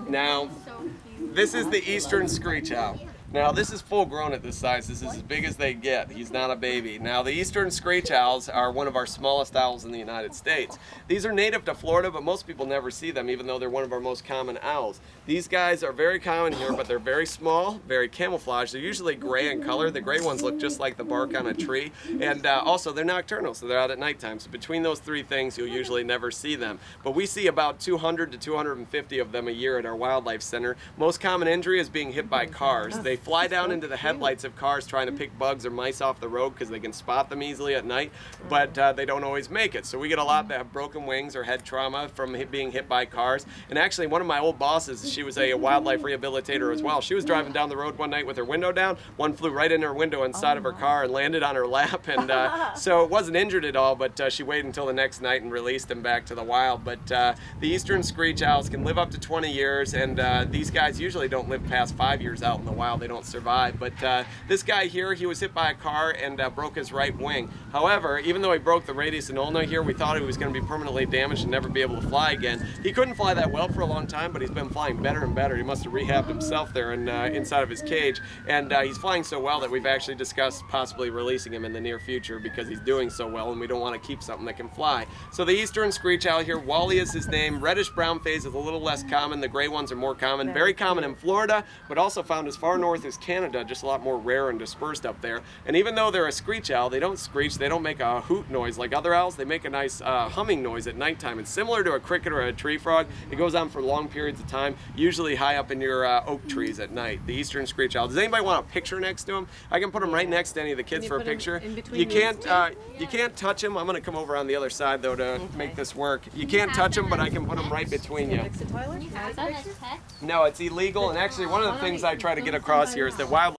Now, this is the eastern screech owl. Now this is full grown at this size. This is as big as they get. He's not a baby. Now the eastern screech owls are one of our smallest owls in the United States. These are native to Florida, but most people never see them, even though they're one of our most common owls. These guys are very common here, but they're very small, very camouflaged. They're usually gray in color. The gray ones look just like the bark on a tree. And also they're nocturnal, so they're out at nighttime. So between those three things, you'll usually never see them. But we see about 200 to 250 of them a year at our wildlife center. Most common injury is being hit by cars. They fly down into the headlights of cars trying to pick bugs or mice off the road because they can spot them easily at night, but they don't always make it. So we get a lot that have broken wings or head trauma from being hit by cars. And actually, one of my old bosses, she was a wildlife rehabilitator as well. She was driving down the road one night with her window down. One flew right in her window inside of her car and landed on her lap. And so it wasn't injured at all, but she waited until the next night and released him back to the wild. But the eastern screech owls can live up to 20 years, and these guys usually don't live past 5 years out in the wild. They don't survive. But this guy here, he was hit by a car and broke his right wing. However, even though he broke the radius and ulna here, we thought he was going to be permanently damaged and never be able to fly again. He couldn't fly that well for a long time, but he's been flying better and better. He must have rehabbed himself there inside of his cage, and he's flying so well that we've actually discussed possibly releasing him in the near future because he's doing so well, and we don't want to keep something that can fly. So the eastern screech owl here, Wally is his name. Reddish brown phase is a little less common. The gray ones are more common. Very common in Florida, but also found as far north as Canada, just a lot more rare and dispersed up there. And even though they're a screech owl, they don't screech, they don't make a hoot noise like other owls. They make a nice humming noise at nighttime. It's similar to a cricket or a tree frog. It goes on for long periods of time, usually high up in your oak trees at night. The eastern screech owl. Does anybody want a picture next to him? I can put him right next to any of the kids for a picture. You can't touch him. I'm going to come over on the other side though to make this work. You can't touch him, but I can put him right between you. No, it's illegal, and actually one of the things I try to get across here is that wildlife